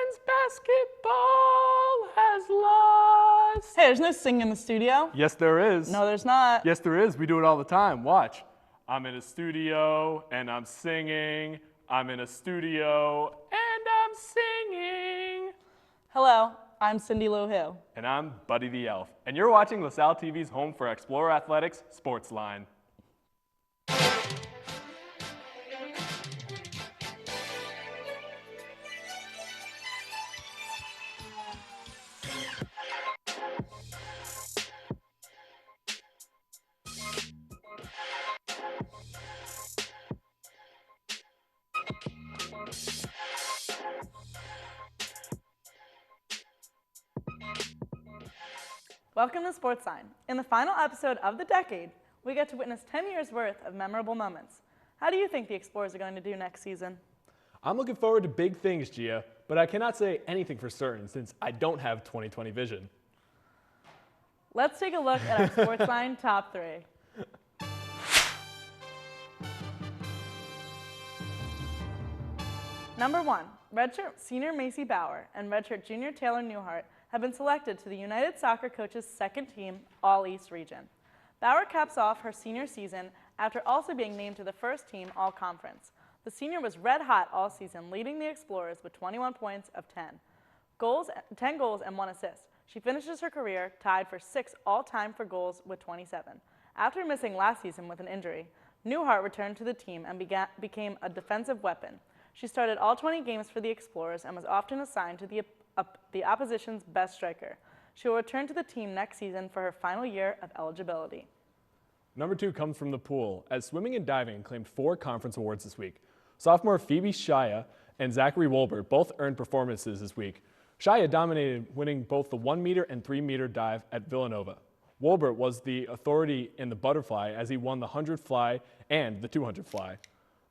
men's basketball has lost. Hey, there's no singing in the studio. Yes, there is. No, there's not. Yes, there is. We do it all the time. Watch. I'm in a studio and I'm singing. I'm in a studio and I'm singing. Hello, I'm Cindy Lou Hill. And I'm Buddy the Elf. And you're watching LaSalle TV's home for Explorer Athletics, SportsLine. Welcome to SportsLine. In the final episode of the decade, we get to witness 10 years worth of memorable moments. How do you think the Explorers are going to do next season? I'm looking forward to big things, Gia, but I cannot say anything for certain since I don't have 20/20 vision. Let's take a look at our SportsLine top 3. Number 1, redshirt senior Macy Bauer and redshirt junior Taylor Newhart have been selected to the United Soccer Coaches' second team All-East region. Bauer caps off her senior season after also being named to the first team All-Conference. The senior was red hot all season, leading the Explorers with 21 points of 10 goals and 1 assist. She finishes her career tied for 6th all-time for goals with 27. After missing last season with an injury, Newhart returned to the team and became a defensive weapon. She started all 20 games for the Explorers and was often assigned to the opposition's best striker. She will return to the team next season for her final year of eligibility. Number 2 comes from the pool, as swimming and diving claimed 4 conference awards this week. Sophomore Phoebe Shia and Zachary Wolbert both earned performances this week. Shia dominated, winning both the 1 meter and 3 meter dive at Villanova. Wolbert was the authority in the butterfly as he won the 100 fly and the 200 fly.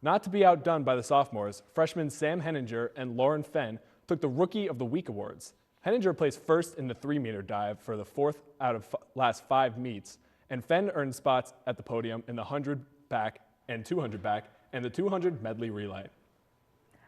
Not to be outdone by the sophomores, freshmen Sam Henninger and Lauren Fenn took the Rookie of the Week awards. Henninger placed first in the 3 meter dive for the 4th out of last 5 meets, and Fenn earned spots at the podium in the 100 back and 200 back and the 200 medley relay.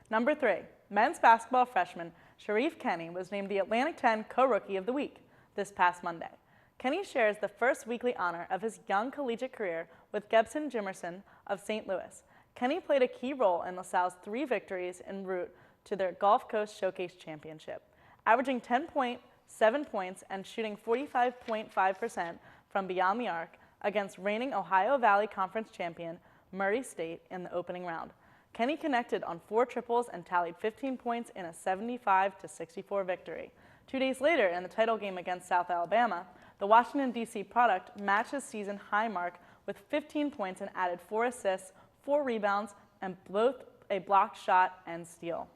Number 3, men's basketball freshman Sharif Kenny was named the Atlantic 10 Co-Rookie of the Week this past Monday. Kenny shares the first weekly honor of his young collegiate career with Gebson Jimerson of St. Louis. Kenny played a key role in LaSalle's 3 victories en route to their Gulf Coast Showcase Championship, averaging 10.7 points and shooting 45.5% from beyond the arc against reigning Ohio Valley Conference champion Murray State in the opening round. Kenny connected on 4 triples and tallied 15 points in a 75-64 victory. 2 days later, in the title game against South Alabama, the Washington, D.C. product matched his season high mark with 15 points and added 4 assists, 4 rebounds, and both a blocked shot and steal.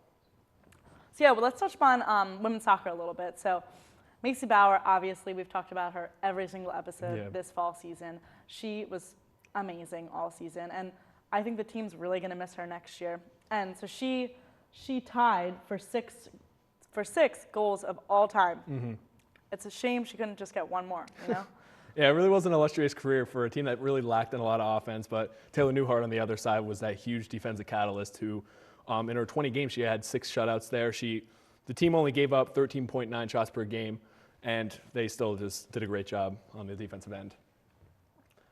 So yeah, well, let's touch upon women's soccer a little bit. So Macy Bauer, obviously, we've talked about her every single episode this fall season. She was amazing all season, and I think the team's really going to miss her next year. And so she tied for six goals of all time. Mm-hmm. It's a shame she couldn't just get one more, you know? Yeah, it really was an illustrious career for a team that really lacked in a lot of offense, but Taylor Newhart on the other side was that huge defensive catalyst who, in her 20 games, she had 6 shutouts there. The team only gave up 13.9 shots per game, and they still just did a great job on the defensive end.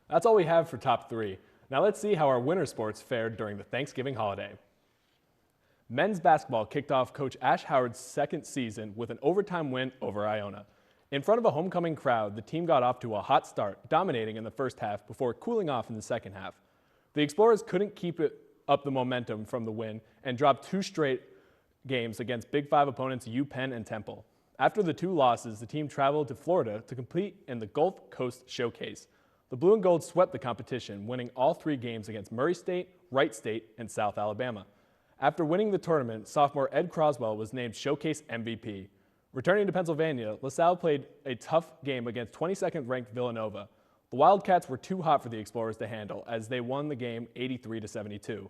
That's all we have for top 3. Now let's see how our winter sports fared during the Thanksgiving holiday. Men's basketball kicked off Coach Ash Howard's second season with an overtime win over Iona. In front of a homecoming crowd, the team got off to a hot start, dominating in the first half before cooling off in the second half. The Explorers couldn't keep up the momentum from the win and dropped 2 straight games against Big 5 opponents UPenn and Temple. After the 2 losses, the team traveled to Florida to compete in the Gulf Coast Showcase. The Blue and Gold swept the competition, winning all 3 games against Murray State, Wright State, and South Alabama. After winning the tournament, sophomore Ed Croswell was named Showcase MVP. Returning to Pennsylvania, LaSalle played a tough game against 22nd ranked Villanova. The Wildcats were too hot for the Explorers to handle as they won the game 83-72.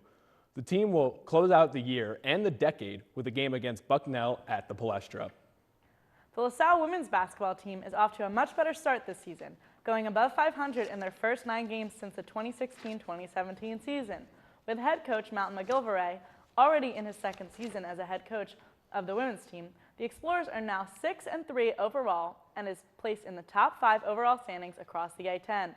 The team will close out the year and the decade with a game against Bucknell at the Palestra. The LaSalle women's basketball team is off to a much better start this season, going above 500 in their first 9 games since the 2016-2017 season. With head coach Mountain McGilvray Already in his second season as a head coach of the women's team, the Explorers are now 6-3 overall and is placed in the top 5 overall standings across the A10.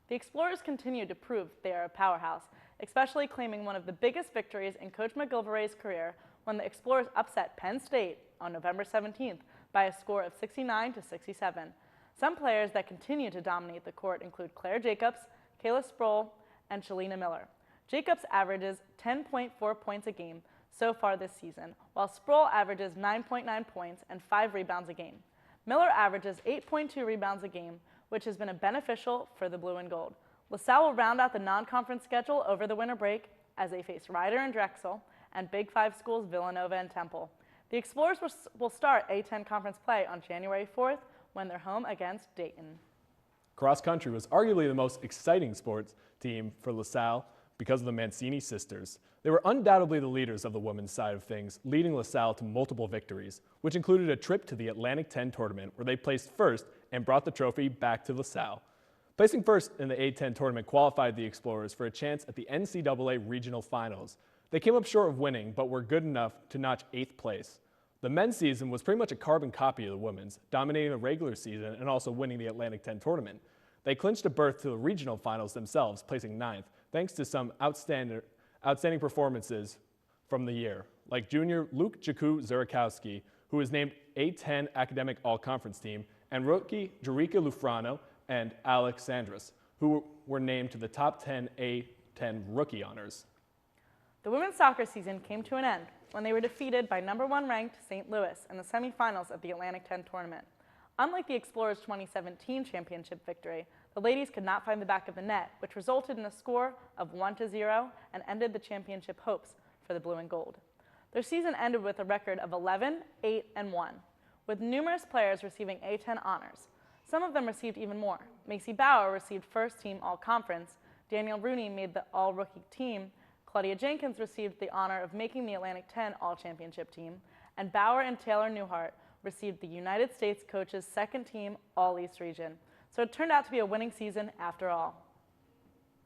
The Explorers continue to prove they are a powerhouse, especially claiming one of the biggest victories in Coach McGillivray's career when the Explorers upset Penn State on November 17th by a score of 69-67. Some players that continue to dominate the court include Claire Jacobs, Kayla Sproul, and Shalina Miller. Jacobs averages 10.4 points a game so far this season, while Sproul averages 9.9 points and 5 rebounds a game. Miller averages 8.2 rebounds a game, which has been beneficial for the blue and gold. LaSalle will round out the non-conference schedule over the winter break as they face Rider and Drexel and Big Five schools Villanova and Temple. The Explorers will start A10 conference play on January 4th when they're home against Dayton. Cross country was arguably the most exciting sports team for LaSalle because of the Mancini sisters. They were undoubtedly the leaders of the women's side of things, leading LaSalle to multiple victories, which included a trip to the Atlantic 10 tournament where they placed first and brought the trophy back to LaSalle. Placing first in the A10 tournament qualified the Explorers for a chance at the NCAA regional finals. They came up short of winning, but were good enough to notch 8th place. The men's season was pretty much a carbon copy of the women's, dominating the regular season and also winning the Atlantic 10 tournament. They clinched a berth to the regional finals themselves, placing 9th, thanks to some outstanding performances from the year, like junior Luke Jaku Zurakowski, who was named A10 Academic All-Conference Team, and rookie Jerika Lufrano and Alex Sandras, who were named to the top 10 A10 rookie honors. The women's soccer season came to an end when they were defeated by number 1 ranked St. Louis in the semifinals of the Atlantic 10 tournament. Unlike the Explorers' 2017 championship victory, the ladies could not find the back of the net, which resulted in a score of 1-0 and ended the championship hopes for the blue and gold. Their season ended with a record of 11, 8, and 1, with numerous players receiving A10 honors. Some of them received even more. Macy Bauer received first team all-conference, Danielle Rooney made the all-rookie team, Claudia Jenkins received the honor of making the Atlantic 10 all-championship team, and Bauer and Taylor Newhart received the United States coach's second team all-East region. So it turned out to be a winning season after all.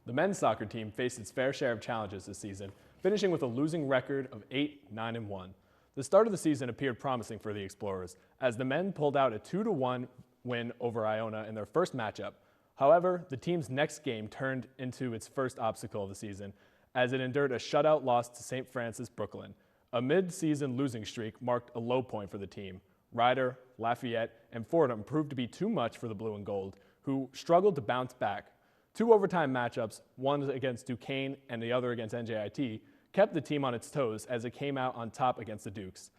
The men's soccer team faced its fair share of challenges this season, finishing with a losing record of 8-9-1. The start of the season appeared promising for the Explorers, as the men pulled out a 2-1 win over Iona in their first matchup. However, the team's next game turned into its first obstacle of the season, as it endured a shutout loss to St. Francis Brooklyn. A mid-season losing streak marked a low point for the team. Ryder, Lafayette, and Fordham proved to be too much for the blue and gold, who struggled to bounce back. 2 overtime matchups, one against Duquesne and the other against NJIT, kept the team on its toes as it came out on top against the Dukes.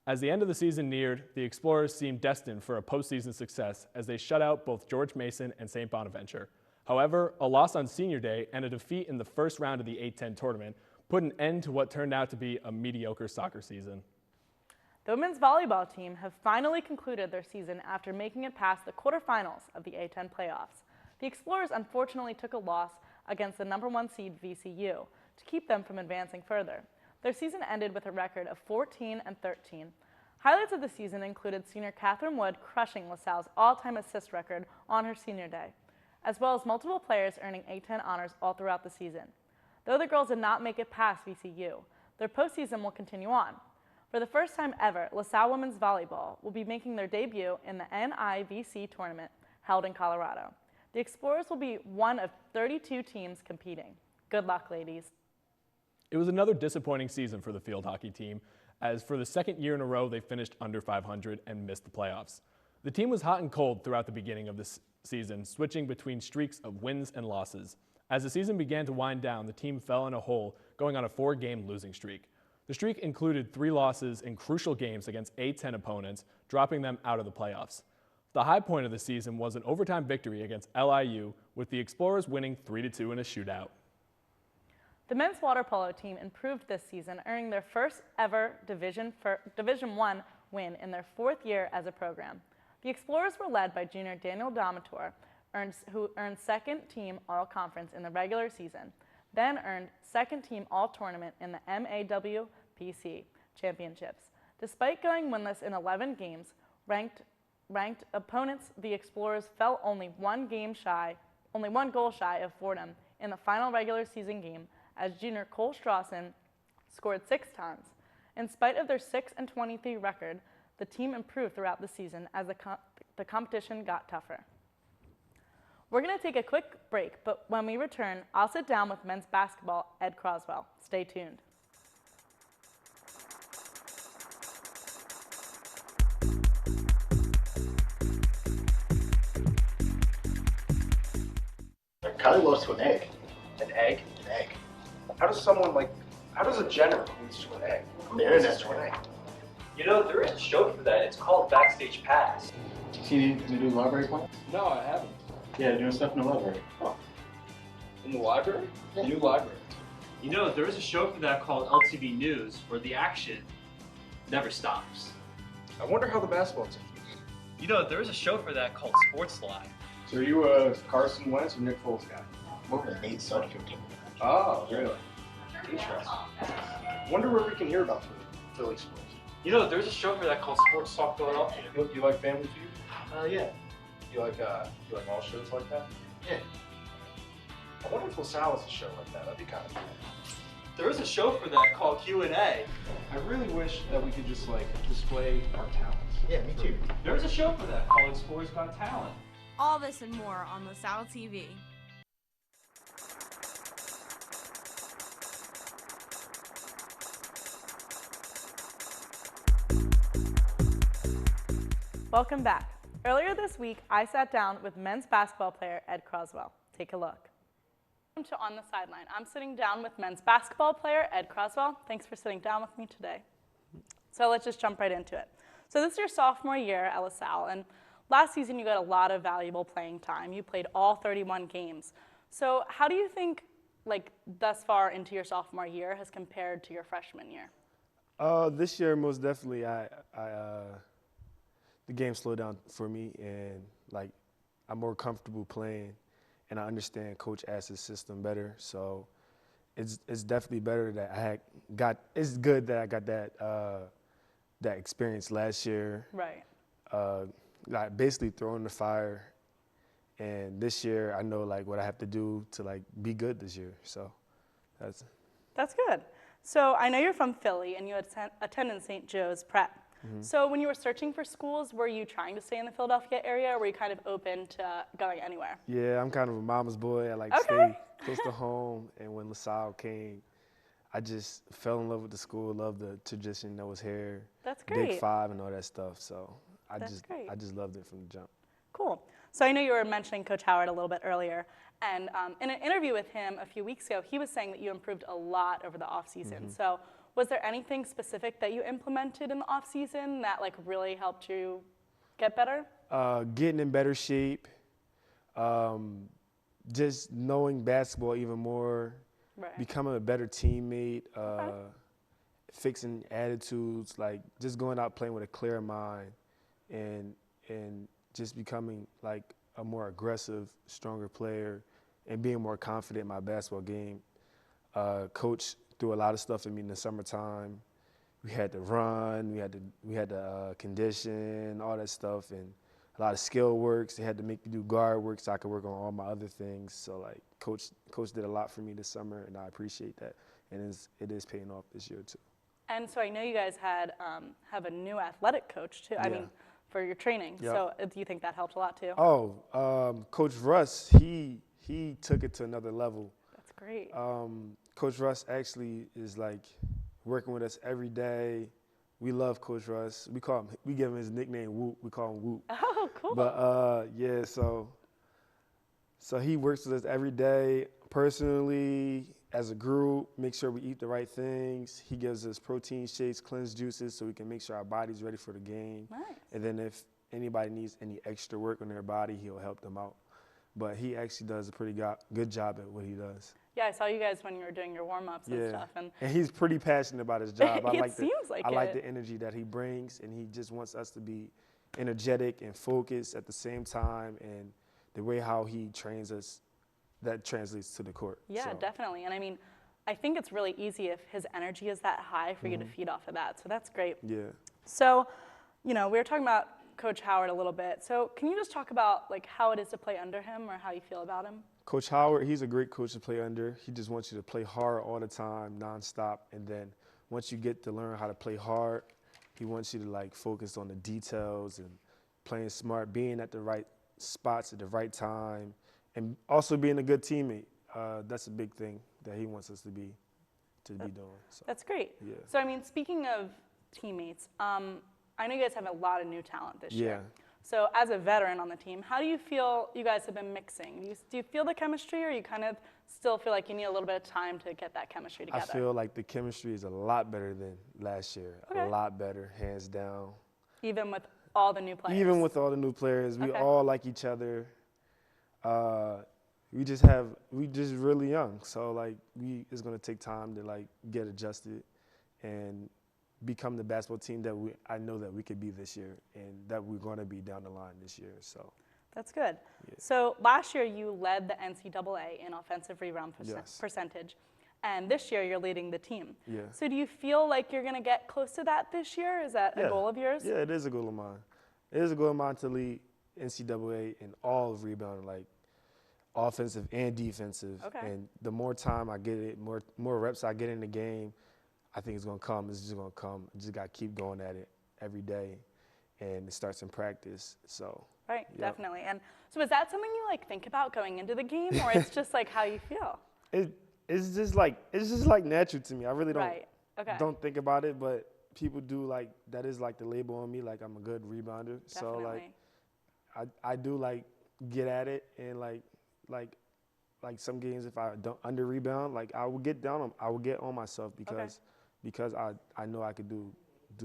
As the end of the season neared, the Explorers seemed destined for a postseason success as they shut out both George Mason and St. Bonaventure. However, a loss on senior day and a defeat in the first round of the A10 tournament put an end to what turned out to be a mediocre soccer season. The women's volleyball team have finally concluded their season after making it past the quarterfinals of the A10 playoffs. The Explorers unfortunately took a loss against the number 1 seed VCU to keep them from advancing further. Their season ended with a record of 14-13. Highlights of the season included senior Catherine Wood crushing LaSalle's all-time assist record on her senior day, as well as multiple players earning A10 honors all throughout the season. Though the girls did not make it past VCU, their postseason will continue on. For the first time ever, LaSalle women's volleyball will be making their debut in the NIVC tournament held in Colorado. The Explorers will be one of 32 teams competing. Good luck, ladies. It was another disappointing season for the field hockey team, as for the second year in a row they finished under 500 and missed the playoffs. The team was hot and cold throughout the beginning of this season, switching between streaks of wins and losses. As the season began to wind down, the team fell in a hole, going on a 4-game losing streak. The streak included 3 losses in crucial games against A10 opponents, dropping them out of the playoffs. The high point of the season was an overtime victory against LIU, with the Explorers winning 3-2 in a shootout. The men's water polo team improved this season, earning their first ever Division I win in their 4th year as a program. The Explorers were led by junior Daniel Domator, who earned second team all-conference in the regular season, then earned second team all-tournament in the MAWPC championships. Despite going winless in 11 games, ranked opponents, the Explorers fell only one goal shy of Fordham in the final regular season game, as junior Cole Strawson scored 6 tons. In spite of their 6-23 record, the team improved throughout the season as the competition got tougher. We're going to take a quick break, but when we return, I'll sit down with men's basketball Ed Croswell. Stay tuned. Kylie loves to an egg. An egg? An egg. How does a general lose to an egg? The internet to an egg. You know, there is a show for that. It's called Backstage Pass. See the new library plan? No, I haven't. Yeah, they're doing stuff in the library. Oh. In the library? Yeah. The new library. You know, there is a show for that called LTV News, where the action never stops. I wonder how the basketball team. You know, there is a show for that called SportsLine. So are you a Carson Wentz or Nick Foles guy? More of a Nate Sudfeld team. Oh, really? Interesting. Wonder where we can hear about Philly sports. You know, there's a show for that called Sports Talk Philadelphia. You like Family Feud? Yeah. You like all shows like that? Yeah. I wonder if LaSalle has a show like that. That'd be kind of cool. There is a show for that called Q&A. I really wish that we could just display our talents. Yeah, me too. There's a show for that called Explorers Got Talent. All this and more on LaSalle TV. Welcome back. Earlier this week, I sat down with men's basketball player Ed Croswell. Take a look. Welcome to On the Sideline. I'm sitting down with men's basketball player Ed Croswell. Thanks for sitting down with me today. So let's just jump right into it. So this is your sophomore year at LaSalle, and last season you got a lot of valuable playing time. You played all 31 games. So how do you think, thus far into your sophomore year has compared to your freshman year? This year, most definitely, the game slowed down for me, and I'm more comfortable playing, and I understand Coach Ass's system better. So it's definitely better that it's good that I got that experience last year. Right. Basically throwing the fire, and this year I know what I have to do to be good this year. So That's good. So I know you're from Philly and you attended St. Joe's Prep. Mm-hmm. So when you were searching for schools, were you trying to stay in the Philadelphia area, or were you kind of open to going anywhere? Yeah, I'm kind of a mama's boy. I Okay. stay close to home, and when LaSalle came, I just fell in love with the school, loved the tradition that was here. That's great. Big Five and all that stuff. So I That's great. just loved it from the jump. Cool. So I know you were mentioning Coach Howard a little bit earlier, and in an interview with him a few weeks ago, he was saying that you improved a lot over the offseason. Mm-hmm. So was there anything specific that you implemented in the offseason that really helped you get better? Getting in better shape, just knowing basketball even more, Right. becoming a better teammate, fixing attitudes, just going out playing with a clear mind, and just becoming a more aggressive, stronger player, and being more confident in my basketball game. Coach threw a lot of stuff at me in the summertime. We had to run, we had to condition, all that stuff, and a lot of skill works. They had to make me do guard work so I could work on all my other things. So Coach did a lot for me this summer, and I appreciate that. And it is paying off this year too. And so I know you guys have a new athletic coach too. I Yeah. mean, for your training. Yep. So do you think that helped a lot too? Coach Russ, he took it to another level. That's great. Coach Russ actually is working with us every day. We love Coach Russ. We give him his nickname Whoop. We call him Whoop. Oh, cool. But yeah, so he works with us every day, personally, as a group, make sure we eat the right things. He gives us protein shakes, cleanse juices, so we can make sure our body's ready for the game. Nice. And then if anybody needs any extra work on their body, he'll help them out. But he actually does a pretty good job at what he does. Yeah, I saw you guys when you were doing your warm-ups and stuff. And he's pretty passionate about his job. I like it. the energy that he brings, and he just wants us to be energetic and focused at the same time, and the way how he trains us, that translates to the court. Yeah, definitely. And I mean, I think it's really easy if his energy is that high for you to feed off of that. So that's great. Yeah. So, we were talking about Coach Howard a little bit. So can you just talk about how it is to play under him, or how you feel about him? Coach Howard, he's a great coach to play under. He just wants you to play hard all the time, nonstop, and then once you get to learn how to play hard, he wants you to like focus on the details and playing smart, being at the right spots at the right time, and also being a good teammate. That's a big thing that he wants us to be doing. So. That's great. Yeah. So, I mean, speaking of teammates, I know you guys have a lot of new talent this year. So, as a veteran on the team, how do you feel you guys have been mixing? Do you feel the chemistry, or you kind of still feel like you need a little bit of time to get that chemistry together? I feel like the chemistry is a lot better than last year. Okay. A lot better, hands down. Even with all the new players? Even with all the new players, we Okay. all like each other. We just really young, so like it's gonna take time to like get adjusted and become the basketball team that I know that we could be this year, and that we're gonna be down the line this year. So that's good. Yeah. So last year you led the NCAA in offensive rebound Yes. percentage, and this year you're leading the team. Yeah. So do you feel like you're gonna get close to that this year? Is that a goal of yours? Yeah, it is a goal of mine. It is a goal of mine to lead NCAA in all of rebounding, like offensive and defensive. Okay. And the more time I get it, more reps I get in the game, I think it's gonna come. It's just gonna come. I just gotta keep going at it every day, and it starts in practice. So. Right, Yep. definitely. And so is that something you like think about going into the game, or it's just like how you feel? It's just like natural to me. I really Don't think about it, but people do like that is like the label on me, like I'm a good rebounder. Definitely. So like I do like get at it, and like some games if I don't under rebound, like I will get on myself because I know I could do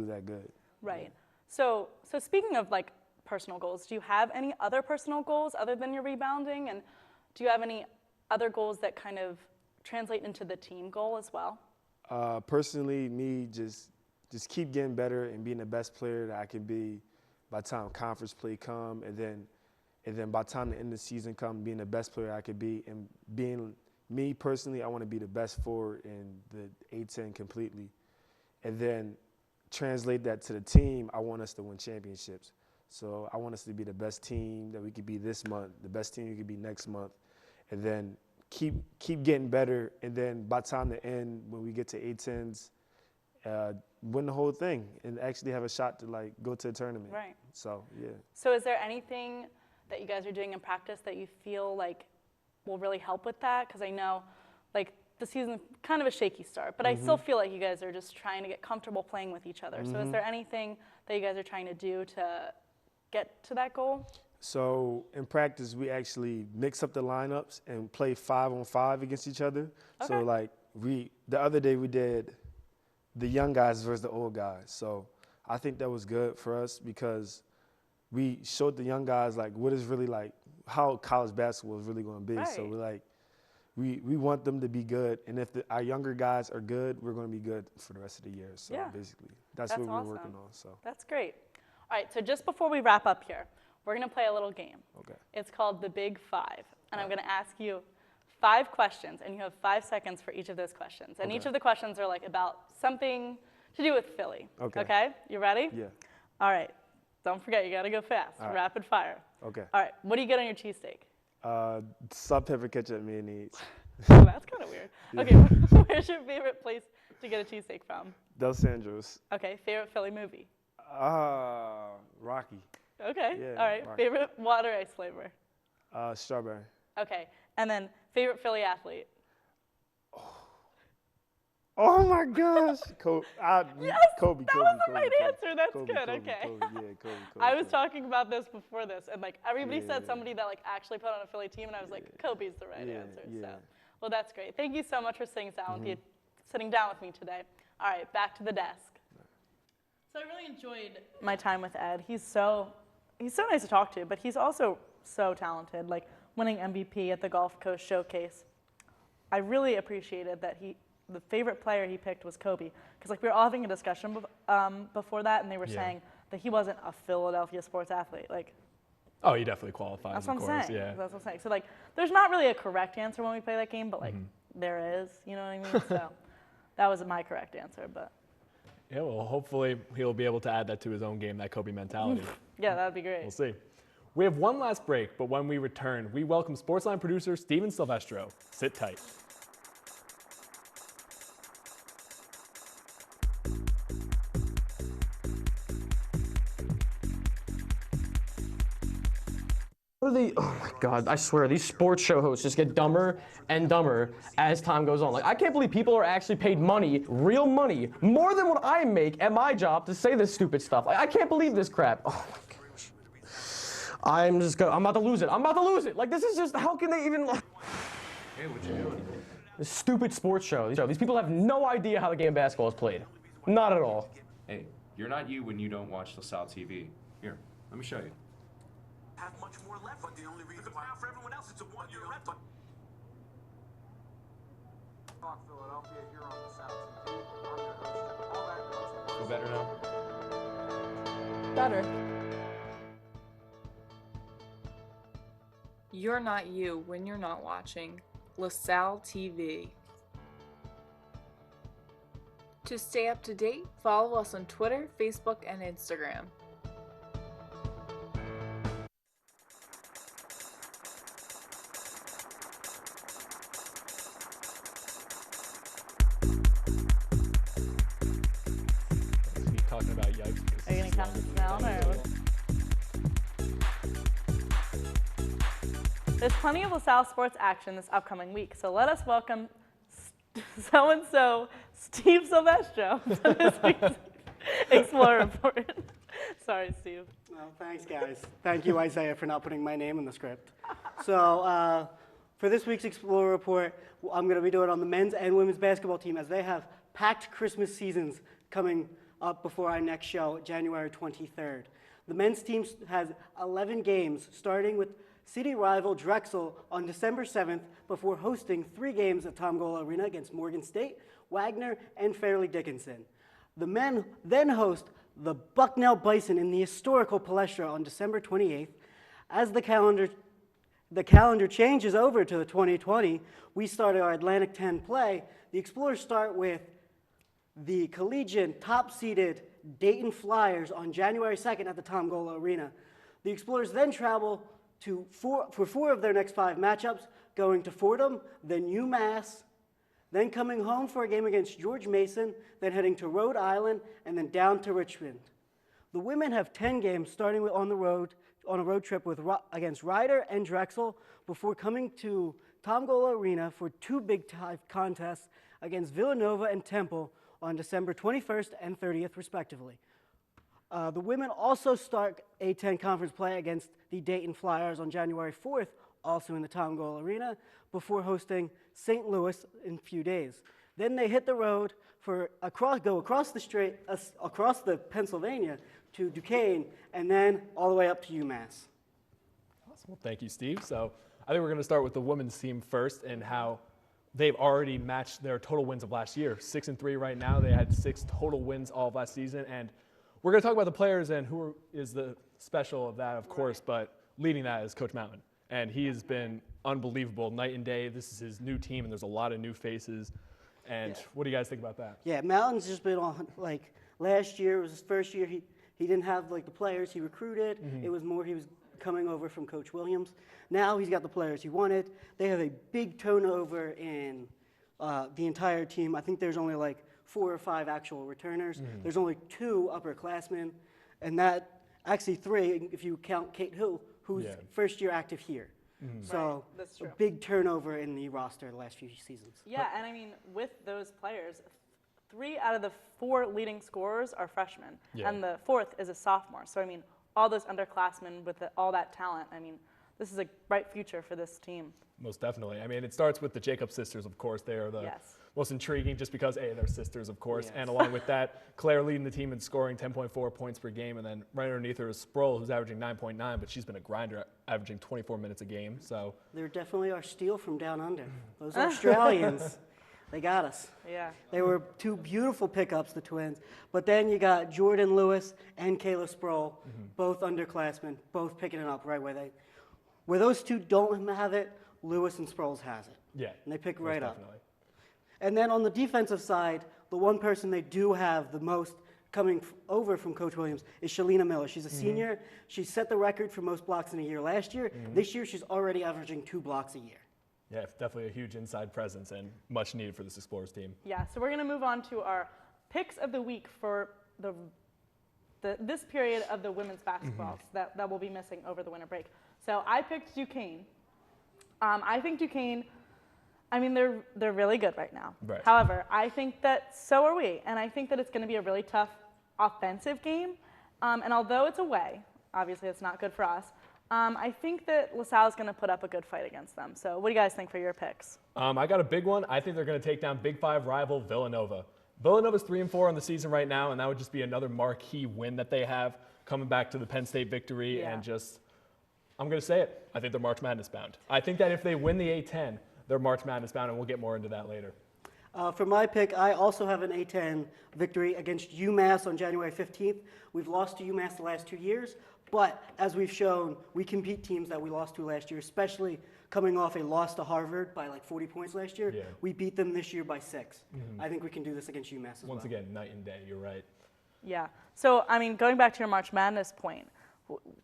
that good. Right. So speaking of like personal goals, do you have any other personal goals other than your rebounding, and do you have any other goals that kind of translate into the team goal as well? Personally, me just keep getting better and being the best player that I can be by the time conference play come, and then by the time the end of the season come, being the best player I could be, and being me personally, I want to be the best forward in the A-10 completely, and then translate that to the team. I want us to win championships. So I want us to be the best team that we could be this month, the best team we could be next month, and then keep getting better. And then by the time the end, when we get to A-10s, win the whole thing and actually have a shot to like go to a tournament. Right. So yeah. So is there anything that you guys are doing in practice that you feel like will really help with that? Because I know like the season's kind of a shaky start, but I still feel like you guys are just trying to get comfortable playing with each other. So is there anything that you guys are trying to do to get to that goal? So in practice, we actually mix up the lineups and play 5-on-5 against each other. Okay. So like the other day we did the young guys versus the old guys. So I think that was good for us because we showed the young guys like what is really like how college basketball is really going to be. Right. So we're like we want them to be good, and if our younger guys are good, we're going to be good for the rest of the year. So basically, that's what we're awesome. working on. So That's great. All right, so just before we wrap up here, we're going to play a little game. okay. It's called the Big Five, and I'm going to ask you 5 questions, and you have 5 seconds for each of those questions. And each of the questions are like about something to do with Philly. Okay. Okay? You ready? Yeah. All right. Don't forget, you got to go fast. All right. Rapid fire. Okay. All right. What do you get on your cheesesteak? Salt, pepper, ketchup, mayonnaise. Oh, that's kind of weird. Yeah. Okay. Where's your favorite place to get a cheesesteak from? Del Sandros. Okay. Favorite Philly movie? Rocky. Okay. Yeah, All right. Rocky. Favorite water ice flavor? Strawberry. Okay. And then favorite Philly athlete? Oh my gosh. Kobe. Yes, Kobe. that was the right answer. That's Kobe, good. Kobe, Okay. Kobe, yeah, Kobe. I was talking about this before this, and like everybody said Yeah. somebody that like actually put on a Philly team, and I was like, Kobe's the right answer. Yeah. So, well, that's great. Thank you so much for sitting down with me today. All right, back to the desk. So I really enjoyed my time with Ed. He's so nice to talk to, but he's also so talented. Like winning MVP at the Gulf Coast Showcase, I really appreciated that the favorite player he picked was Kobe, because like we were all having a discussion before that, and they were saying that he wasn't a Philadelphia sports athlete. Like, Oh, he definitely qualifies, that's of what I'm course. saying. Yeah. That's what I'm saying. So like, there's not really a correct answer when we play that game, but like there is. You know what I mean? So that was my correct answer. But Yeah, well, hopefully he'll be able to add that to his own game, that Kobe mentality. yeah, that'd be great. We'll see. We have one last break, but when we return, we welcome SportsLine producer Steven Silvestro. Sit tight. What are they? Oh my God! I swear these sports show hosts just get dumber and dumber as time goes on. Like I can't believe people are actually paid money, real money, more than what I make at my job to say this stupid stuff. Like I can't believe this crap. Oh my gosh! I'm about to lose it. I'm about to lose it. Like this is just. How can they even? Hey, what you doing? This stupid sports show. These people have no idea how the game of basketball is played. Not at all. Hey, you're not you when you don't watch the Salle TV. Here, let me show you. Have much more left, but the only reason why for everyone else it's a one-year left. Talk Philadelphia here on the Salle TV. I'm your host. All that much. Feel better now? Better. You're not you when you're not watching LaSalle TV. To stay up to date, follow us on Twitter, Facebook, and Instagram. Keep talking about yikes. Are you going to count this down or what? There's plenty of LaSalle sports action this upcoming week, so let us welcome so-and-so Steve Silvestro to this week's Explorer Report. Sorry, Steve. Well, thanks, guys. Thank you, Isaiah, for not putting my name in the script. So for this week's Explorer Report, I'm going to be doing on the men's and women's basketball team as they have packed Christmas seasons coming up before our next show, January 23rd. The men's team has 11 games, starting with city rival Drexel on December 7th before hosting 3 games at Tom Gola Arena against Morgan State, Wagner, and Fairleigh Dickinson. The men then host the Bucknell Bison in the historical Palestra on December 28th. As the calendar changes over to the 2020, we start our Atlantic 10 play. The Explorers start with the collegiate top-seeded Dayton Flyers on January 2nd at the Tom Gola Arena. The Explorers then travel for 4 of their next 5 matchups, going to Fordham, then UMass, then coming home for a game against George Mason, then heading to Rhode Island, and then down to Richmond. The women have 10 games starting on a road trip against Ryder and Drexel before coming to Tom Gola Arena for 2 Big Time contests against Villanova and Temple on December 21st and 30th, respectively. The women also start A10 conference play against the Dayton Flyers on January 4th, also in the Tom Gola Arena, before hosting St. Louis in a few days. Then they hit the road go across the Pennsylvania to Duquesne, and then all the way up to UMass. Awesome. Well, thank you, Steve. So I think we're going to start with the women's team first and how they've already matched their total wins of last year. 6-3 right now. They had 6 total wins all of last season, and we're going to talk about the players and who is the special of that, of course, but leading that is Coach Mountain. And he has been unbelievable night and day. This is his new team, and there's a lot of new faces. And what do you guys think about that? Yeah, Mountain's just been on, last year was his first year. He didn't have, the players he recruited. Mm-hmm. It was more he was coming over from Coach Williams. Now he's got the players he wanted. They have a big turnover in the entire team. I think there's only 4 or 5 actual returners. Mm-hmm. There's only 2 upperclassmen, and that actually 3 if you count Kate who's first year active here. Mm-hmm. So that's a big turnover in the roster the last few seasons. Yeah, and I mean, with those players, 3 out of the 4 leading scorers are freshmen, and the 4th is a sophomore. So I mean, all those underclassmen with all that talent, I mean, this is a bright future for this team. Most definitely. I mean, it starts with the Jacobs sisters, of course. They are the most intriguing just because, they're sisters, of course. Yes. And along with that, Claire leading the team in scoring 10.4 points per game. And then right underneath her is Sproul, who's averaging 9.9, but she's been a grinder, averaging 24 minutes a game. So they're definitely our steal from down under. Those Australians, they got us. Yeah. They were 2 beautiful pickups, the twins. But then you got Jordan Lewis and Kayla Sproul, both underclassmen, both picking it up right where those 2 don't have it, Lewis and Sproles has it. Yeah. And they pick right up. And then on the defensive side, the one person they do have the most coming over from Coach Williams is Shalina Miller. She's a senior. She set the record for most blocks in a year last year. This year, she's already averaging 2 blocks a year. Yeah, definitely a huge inside presence and much needed for this Explorers team. Yeah, so we're going to move on to our picks of the week for the this period of the women's basketball that we'll be missing over the winter break. So I picked Duquesne. I think Duquesne, I mean, they're really good right now. Right. However, I think that so are we, and I think that it's going to be a really tough offensive game. And although it's away, obviously it's not good for us, I think that LaSalle is going to put up a good fight against them. So what do you guys think for your picks? I got a big one. I think they're going to take down Big Five rival Villanova. Villanova's 3-4 on the season right now, and that would just be another marquee win that they have, coming back to the Penn State victory. And just, I'm going to say it, I think they're March Madness bound. I think that if they win the A-10, they're March Madness bound, and we'll get more into that later. For my pick, I also have an A-10 victory against UMass on January 15th. We've lost to UMass the last 2 years, but as we've shown, we can beat teams that we lost to last year, especially coming off a loss to Harvard by like 40 points last year. Yeah. We beat them this year by 6. I think we can do this against UMass as well. Once again, night and day, you're right. Yeah. So, I mean, going back to your March Madness point,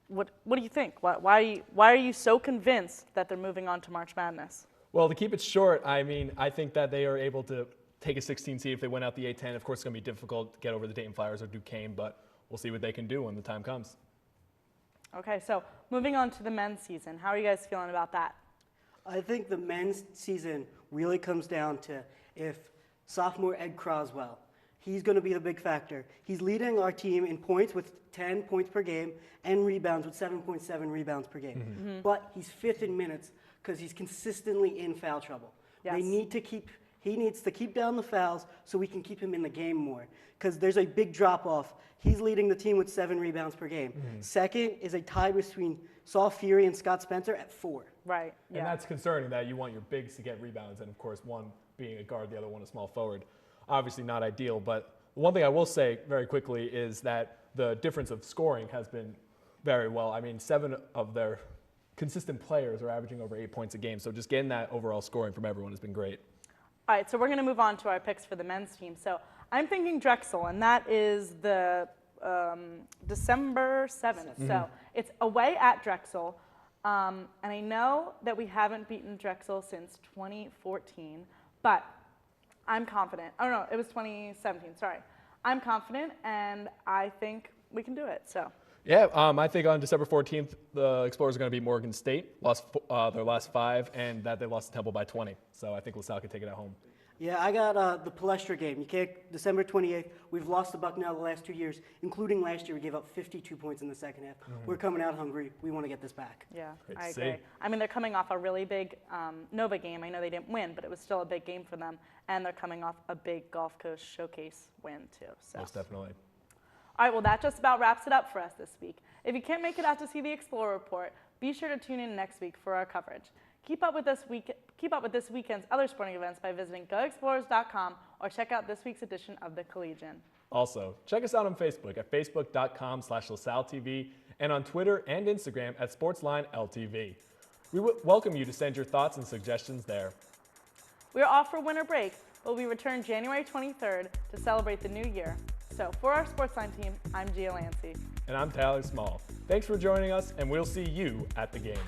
what do you think? Why are you so convinced that they're moving on to March Madness? Well, to keep it short, I mean, I think that they are able to take a 16 seed if they win out the A-10. Of course, it's going to be difficult to get over the Dayton Flyers or Duquesne, but we'll see what they can do when the time comes. Okay, so moving on to the men's season. How are you guys feeling about that? I think the men's season really comes down to if sophomore Ed Croswell, he's going to be the big factor. He's leading our team in points with 10 points per game and rebounds with 7.7 rebounds per game. But he's 5th in minutes because he's consistently in foul trouble. Yes. He needs to keep down the fouls so we can keep him in the game more because there's a big drop-off. He's leading the team with 7 rebounds per game. Second is a tie between Saul Fury and Scott Spencer at 4. Right, yeah. And that's concerning that you want your bigs to get rebounds, and of course, one being a guard, the other one a small forward. Obviously not ideal, but one thing I will say very quickly is that the difference of scoring has been very well. I mean, 7 of their consistent players are averaging over 8 points a game, so just getting that overall scoring from everyone has been great. All right, so we're going to move on to our picks for the men's team. So I'm thinking Drexel, and that is the December 7th. So it's away at Drexel. And I know that we haven't beaten Drexel since 2014, but I'm confident. Oh, no, it was 2017, sorry. I'm confident, and I think we can do it, so. Yeah, I think on December 14th, the Explorers are going to beat Morgan State, lost their last 5, and that they lost to Temple by 20. So I think LaSalle can take it at home. Yeah, I got the Palestra game. You can't, December 28th. We've lost the Buck now the last 2 years, including last year. We gave up 52 points in the second half. We're coming out hungry. We want to get this back. Yeah, Great I to agree. see. I mean, they're coming off a really big Nova game. I know they didn't win, but it was still a big game for them. And they're coming off a big Gulf Coast Showcase win, too. So. Most definitely. All right, well, that just about wraps it up for us this week. If you can't make it out to see the Explorer Report, be sure to tune in next week for our coverage. Keep up with this weekend's other sporting events by visiting goexplorers.com or check out this week's edition of the Collegian. Also, check us out on Facebook at facebook.com/LaSalleTV and on Twitter and Instagram at SportsLineLTV. We welcome you to send your thoughts and suggestions there. We are off for winter break, but we return January 23rd to celebrate the new year. So for our SportsLine team, I'm Gia Lancey. And I'm Tyler Small. Thanks for joining us, and we'll see you at the game.